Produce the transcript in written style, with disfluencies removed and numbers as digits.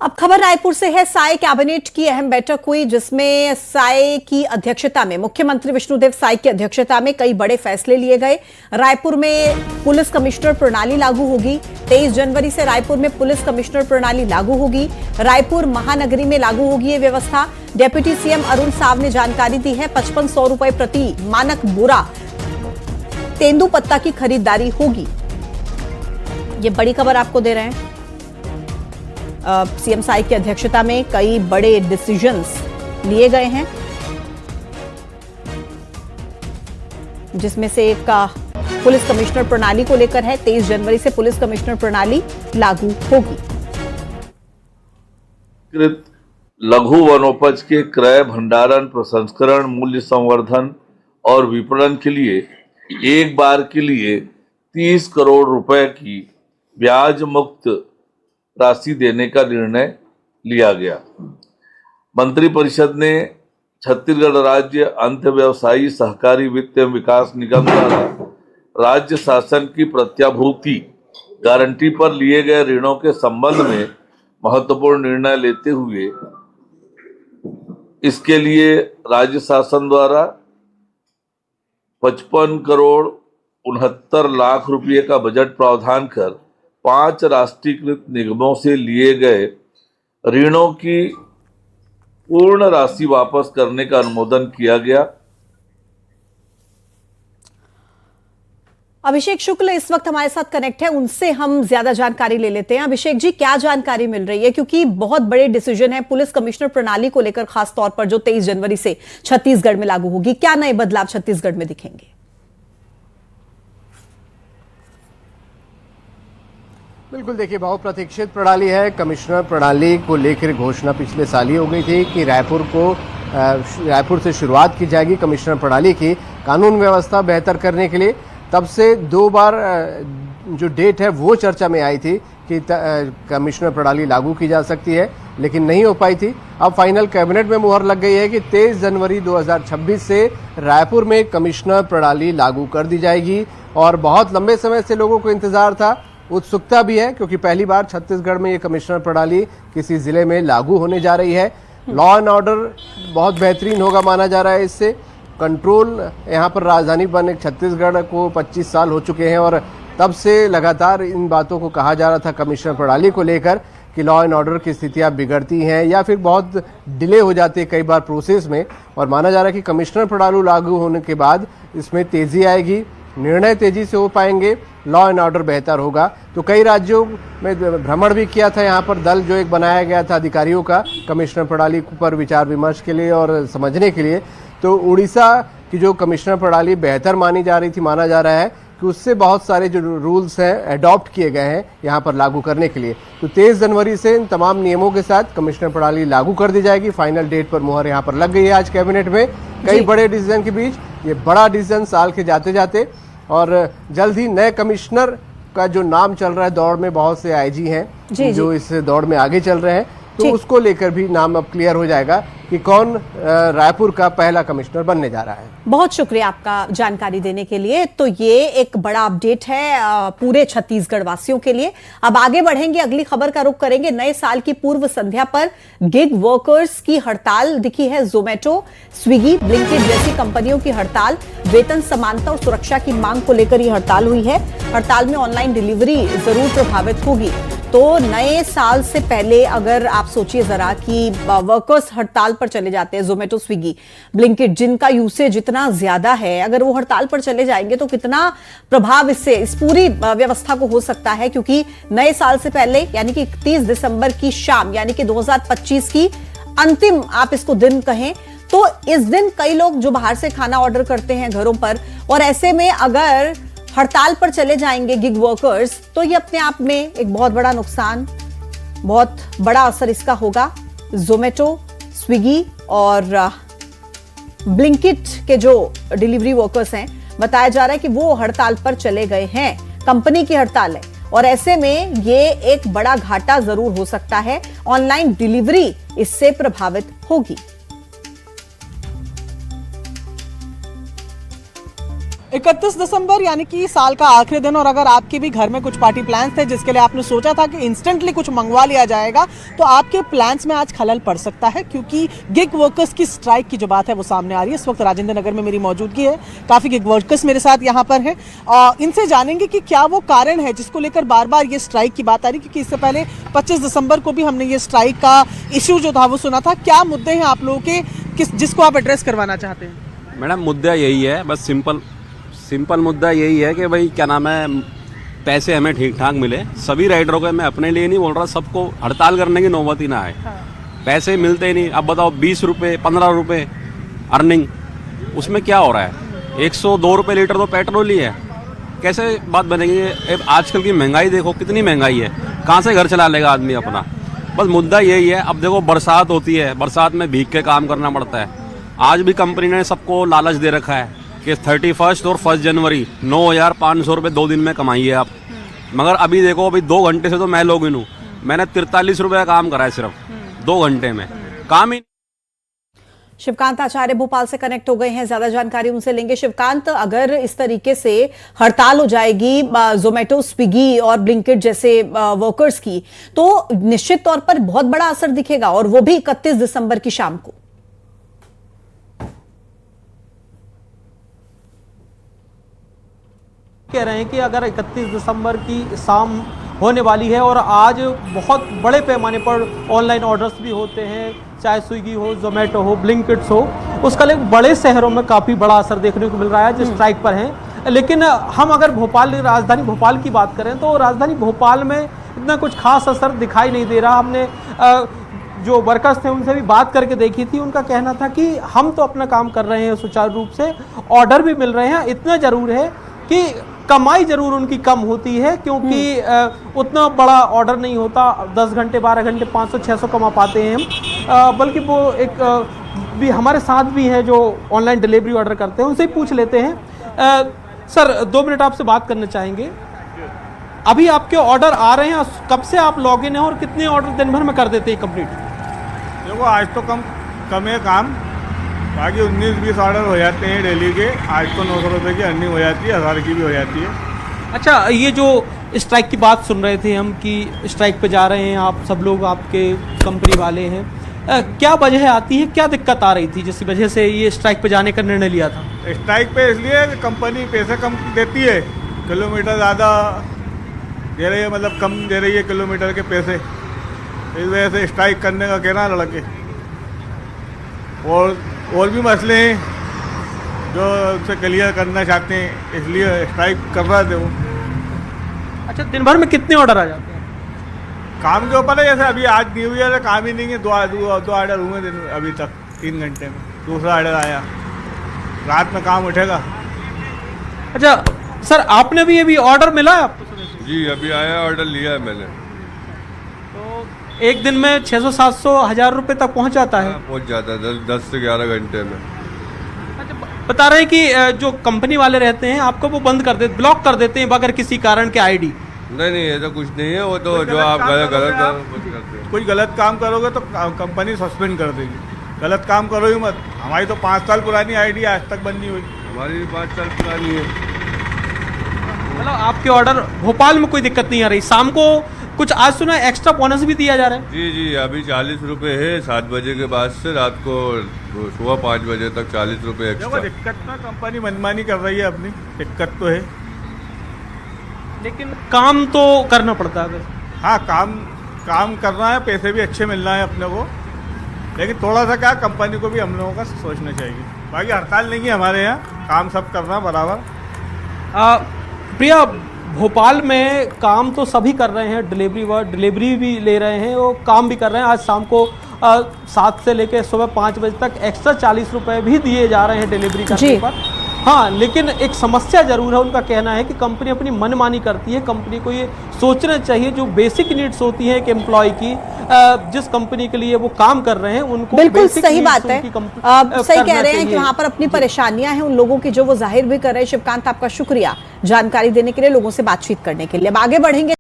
अब खबर रायपुर से है। साय कैबिनेट की अहम बैठक हुई जिसमें साय की अध्यक्षता में मुख्यमंत्री विष्णुदेव साय की अध्यक्षता में कई बड़े फैसले लिए गए। रायपुर में पुलिस कमिश्नर प्रणाली लागू होगी। 23 जनवरी से रायपुर में पुलिस कमिश्नर प्रणाली लागू होगी। रायपुर महानगरी में लागू होगी ये व्यवस्था। डिप्टी सीएम अरुण साव ने जानकारी दी है। 5500 रुपए प्रति मानक बोरा तेंदुपत्ता की खरीदारी होगी। ये बड़ी खबर आपको दे रहे हैं। सीएम साय की अध्यक्षता में कई बड़े डिसीजंस लिए गए हैं, जिसमें से एक पुलिस कमिश्नर प्रणाली को लेकर है। 23 जनवरी से पुलिस कमिश्नर प्रणाली लागू होगी। लघु वनोपज के क्रय, भंडारण, प्रसंस्करण, मूल्य संवर्धन और विपणन के लिए एक बार के लिए 30 करोड़ रुपए की ब्याज मुक्त राशि देने का निर्णय लिया गया। मंत्रिपरिषद ने छत्तीसगढ़ राज्य अंत्य व्यवसायी सहकारी वित्त एवं विकास निगम द्वारा राज्य शासन की प्रत्याभूति गारंटी पर लिए गए ऋणों के संबंध में महत्वपूर्ण निर्णय लेते हुए इसके लिए राज्य शासन द्वारा 55 करोड़ 69 लाख रुपये का बजट प्रावधान कर 5 राष्ट्रीयकृत निगमों से लिए गए ऋणों की पूर्ण राशि वापस करने का अनुमोदन किया गया। अभिषेक शुक्ल इस वक्त हमारे साथ कनेक्ट है, उनसे हम ज्यादा जानकारी ले लेते हैं। अभिषेक जी, क्या जानकारी मिल रही है, क्योंकि बहुत बड़े डिसीजन है पुलिस कमिश्नर प्रणाली को लेकर, खास तौर पर जो 23 जनवरी से छत्तीसगढ़ में लागू होगी। क्या नए बदलाव छत्तीसगढ़ में दिखेंगे? बिल्कुल, देखिए, बहुप्रतीक्षित प्रणाली है। कमिश्नर प्रणाली को लेकर घोषणा पिछले साल ही हो गई थी कि रायपुर से शुरुआत की जाएगी कमिश्नर प्रणाली की, कानून व्यवस्था बेहतर करने के लिए। तब से 2 बार जो डेट है वो चर्चा में आई थी कि कमिश्नर प्रणाली लागू की जा सकती है, लेकिन नहीं हो पाई थी। अब फाइनल कैबिनेट में मुहर लग गई है कि 23 जनवरी 2026 से रायपुर में कमिश्नर प्रणाली लागू कर दी जाएगी। और बहुत लंबे समय से लोगों को इंतजार था, उत्सुकता भी है, क्योंकि पहली बार छत्तीसगढ़ में ये कमिश्नर प्रणाली किसी जिले में लागू होने जा रही है। लॉ एंड ऑर्डर बहुत बेहतरीन होगा माना जा रहा है इससे। कंट्रोल यहाँ पर राजधानी बने छत्तीसगढ़ को 25 साल हो चुके हैं और तब से लगातार इन बातों को कहा जा रहा था कमिश्नर प्रणाली को लेकर कि लॉ एंड ऑर्डर की स्थितियाँ बिगड़ती हैं या फिर बहुत डिले हो जाती है कई बार प्रोसेस में। और माना जा रहा है कि कमिश्नर प्रणाली लागू होने के बाद इसमें तेज़ी आएगी, निर्णय तेजी से हो पाएंगे, लॉ एंड ऑर्डर बेहतर होगा। तो कई राज्यों में भ्रमण भी किया था यहाँ पर दल जो एक बनाया गया था अधिकारियों का कमिश्नर प्रणाली पर विचार विमर्श के लिए और समझने के लिए। तो उड़ीसा की जो कमिश्नर प्रणाली बेहतर मानी जा रही थी, माना जा रहा है कि उससे बहुत सारे जो रूल्स हैं अडॉप्ट किए गए हैं यहाँ पर लागू करने के लिए। तो 23 जनवरी से इन तमाम नियमों के साथ कमिश्नर प्रणाली लागू कर दी जाएगी। फाइनल डेट पर मुहर यहाँ पर लग गई है आज कैबिनेट में। कई बड़े डिसीजन के बीच ये बड़ा डिसीजन साल के जाते जाते, और जल्द ही नए कमिश्नर का जो नाम चल रहा है, दौड़ में बहुत से आईजी हैं जो इस दौड़ में आगे चल रहे हैं, तो उसको लेकर भी नाम अब क्लियर हो जाएगा कि कौन रायपुर का पहला कमिश्नर बनने जा रहा है। बहुत शुक्रिया आपका जानकारी देने के लिए। तो ये एक बड़ा अपडेट है पूरे छत्तीसगढ़ वासियों के लिए। अब आगे बढ़ेंगे, अगली खबर का रुख करेंगे। नए साल की पूर्व संध्या पर गिग वर्कर्स की हड़ताल दिखी है। जोमेटो, स्विगी, ब्लिंकिट जैसी कंपनियों की हड़ताल। वेतन समानता और सुरक्षा की मांग को लेकर यह हड़ताल हुई है। हड़ताल में ऑनलाइन डिलीवरी जरूर प्रभावित होगी। तो नए साल से पहले अगर आप सोचिए जरा कि वर्कर्स हड़ताल पर चले जाते हैं, जोमेटो, स्विगी, ब्लिंकिट, जिनका यूसेज इतना ज्यादा है, अगर वो हड़ताल पर चले जाएंगे तो कितना प्रभाव इससे इस पूरी व्यवस्था को हो सकता है। क्योंकि नए साल से पहले यानी कि 31 दिसंबर की शाम, यानी कि 2025 की अंतिम आप इसको दिन कहें, तो इस दिन कई लोग जो बाहर से खाना ऑर्डर करते हैं घरों पर, और ऐसे में अगर हड़ताल पर चले जाएंगे गिग वर्कर्स, तो ये अपने आप में एक बहुत बड़ा नुकसान, बहुत बड़ा असर इसका होगा। जोमेटो, स्विगी और ब्लिंकिट के जो डिलीवरी वर्कर्स हैं, बताया जा रहा है कि वो हड़ताल पर चले गए हैं। कंपनी की हड़ताल है और ऐसे में ये एक बड़ा घाटा जरूर हो सकता है। ऑनलाइन डिलीवरी इससे प्रभावित होगी। 31 दिसंबर यानी कि साल का आखिरी दिन, और अगर आपके भी घर में कुछ पार्टी प्लान्स थे जिसके लिए आपने सोचा था कि इंस्टेंटली कुछ मंगवा लिया जाएगा, तो आपके प्लान्स में आज खलल पड़ सकता है, क्योंकि गिग वर्कर्स की स्ट्राइक की जो बात है वो सामने आ रही है। इस वक्त राजेंद्र नगर में मेरी मौजूदगी है, काफ़ी गिग वर्कर्स मेरे साथ यहाँ पर हैं। इनसे जानेंगे कि क्या वो कारण है जिसको लेकर बार बार ये स्ट्राइक की बात आ रही है, क्योंकि इससे पहले 25 दिसंबर को भी हमने ये स्ट्राइक का इशू जो था वो सुना था। क्या मुद्दे हैं आप लोगों के जिसको आप एड्रेस करवाना चाहते हैं? मैडम, मुद्दा यही है, बस सिंपल मुद्दा यही है कि भाई क्या नाम है, पैसे हमें ठीक ठाक मिले सभी राइडरों को। मैं अपने लिए नहीं बोल रहा, सबको हड़ताल करने की नौबत ही ना आए। पैसे मिलते ही नहीं। अब बताओ 20 रुपये 15 रुपये अर्निंग, उसमें क्या हो रहा है? 102 रुपये लीटर तो पेट्रोल ही है। कैसे बात बनेगी? आजकल की महंगाई देखो, कितनी महंगाई है, कहाँ से घर चला लेगा आदमी अपना? बस मुद्दा यही है। अब देखो बरसात होती है, बरसात में भीग के काम करना पड़ता है। आज भी कंपनी ने सबको लालच दे रखा है कि 31 और 1 जनवरी 9,500 रुपये 2 दिन में कमाइए आप। मगर अभी देखो, अभी 2 घंटे से तो मैं लॉग इन हूँ, मैंने 43 रुपये का काम करा है सिर्फ 2 घंटे में, काम ही। शिवकांत आचार्य भोपाल से कनेक्ट हो गए हैं, ज्यादा जानकारी उनसे लेंगे। शिवकांत, अगर इस तरीके से हड़ताल हो जाएगी जोमेटो, स्विगी और ब्लिंकिट जैसे वर्कर्स की, तो निश्चित तौर पर बहुत बड़ा असर दिखेगा, और वो भी 31 दिसंबर की शाम को। कह रहे हैं कि अगर 31 दिसंबर की शाम होने वाली है और आज बहुत बड़े पैमाने पर ऑनलाइन ऑर्डर्स भी होते हैं, चाहे स्विगी हो, जोमेटो हो, ब्लिंकिट्स हो, उसका एक बड़े शहरों में काफ़ी बड़ा असर देखने को मिल रहा है जो स्ट्राइक पर हैं। लेकिन हम अगर राजधानी भोपाल की बात करें तो राजधानी भोपाल में इतना कुछ खास असर दिखाई नहीं दे रहा। हमने जो वर्कर्स थे उनसे भी बात करके देखी थी, उनका कहना था कि हम तो अपना काम कर रहे हैं सुचारू रूप से, ऑर्डर भी मिल रहे हैं। इतना ज़रूर है कि कमाई ज़रूर उनकी कम होती है, क्योंकि उतना बड़ा ऑर्डर नहीं होता। 10 घंटे 12 घंटे 500-600 कमा पाते हैं हम। बल्कि वो एक भी हमारे साथ भी हैं जो ऑनलाइन डिलीवरी ऑर्डर करते हैं, उनसे ही पूछ लेते हैं। सर, 2 मिनट आपसे बात करना चाहेंगे। अभी आपके ऑर्डर आ रहे हैं, कब से आप लॉग इन हैं और कितने ऑर्डर दिन भर में कर देते हैं कंप्लीट? देखो, आज तो कम है काम, बाकी 19-20 ऑर्डर हो जाते हैं डेली के। आज तो 900 रुपये की अर्निंग हो जाती है, 1000 की भी हो जाती है। अच्छा, ये जो स्ट्राइक की बात सुन रहे थे हम कि स्ट्राइक पे जा रहे हैं आप सब लोग, आपके कंपनी वाले हैं, क्या वजह आती है, क्या दिक्कत आ रही थी जिस वजह से ये स्ट्राइक पे जाने का निर्णय लिया था? स्ट्राइक पे इसलिए कि कंपनी पैसे कम देती है, किलोमीटर ज़्यादा दे रही है, मतलब कम दे रही है किलोमीटर के पैसे, इस वजह से स्ट्राइक करने का कहना लड़के। और भी मसले हैं जो उसे क्लियर करना चाहते हैं, इसलिए स्ट्राइक कर रहे थे वो। अच्छा, दिन भर में कितने ऑर्डर आ जाते हैं? काम के ऊपर है, जैसे अभी आज न्यू ईयर है, काम ही नहीं है। दो ऑर्डर हुए दिन अभी तक 3 घंटे में, दूसरा ऑर्डर आया, रात में काम उठेगा। अच्छा सर, आपने भी अभी ऑर्डर मिला है आपको? जी, अभी आया, ऑर्डर लिया है मैंने। तो एक दिन में 600-700 1000 रुपये तक पहुंच जाता है? पहुंच जाता है 10 से 11 घंटे में। अच्छा, बता रहे हैं कि जो कंपनी वाले रहते हैं आपको वो बंद कर देते, ब्लॉक कर देते हैं बगैर किसी कारण के आईडी। नहीं, ऐसा कुछ नहीं है, वो तो जो आप गलत करते हैं। कुछ गलत काम करोगे तो कंपनी सस्पेंड कर देगी। गलत काम करो ही मत। हमारी तो 5 साल पुरानी आईडी आज तक बंद नहीं हुई। हमारी भी 5 साल पुरानी है। मतलब आपके ऑर्डर भोपाल में कोई दिक्कत नहीं आ रही? शाम को कुछ आज सुना एक्स्ट्रा बोनस भी दिया जा रहा है? जी, अभी 40 रुपये है 7 बजे के बाद से रात को सुबह 5 बजे तक 40 रुपये एक्स्ट्रा। दिक्कत ना, कंपनी मनमानी कर रही है अपनी, दिक्कत तो है, लेकिन काम तो करना पड़ता है। हाँ, काम करना है, पैसे भी अच्छे मिलना है अपने को, लेकिन थोड़ा सा क्या कंपनी को भी हम लोगों का सोचना चाहिए। बाकी हड़ताल नहीं है हमारे यहाँ, काम सब करना बराबर। प्रिया, भोपाल में काम तो सभी कर रहे हैं, डिलीवरी भी ले रहे हैं, वो काम भी कर रहे हैं। आज शाम को 7 से लेकर सुबह 5 बजे तक एक्स्ट्रा 40 रुपये भी दिए जा रहे हैं डिलीवरी करने पर। हाँ, लेकिन एक समस्या जरूर है। उनका कहना है कि कंपनी अपनी मनमानी करती है। कंपनी को ये सोचना चाहिए जो बेसिक नीड्स होती है एक एम्प्लॉय की, जिस कंपनी के लिए वो काम कर रहे हैं उनको बिल्कुल सही बात है। सही कह रहे हैं कि वहां पर अपनी परेशानियां हैं उन लोगों की जो वो जाहिर भी कर रहे हैं। शिवकांत, आपका शुक्रिया जानकारी देने के लिए, लोगों से बातचीत करने के लिए। अब आगे बढ़ेंगे।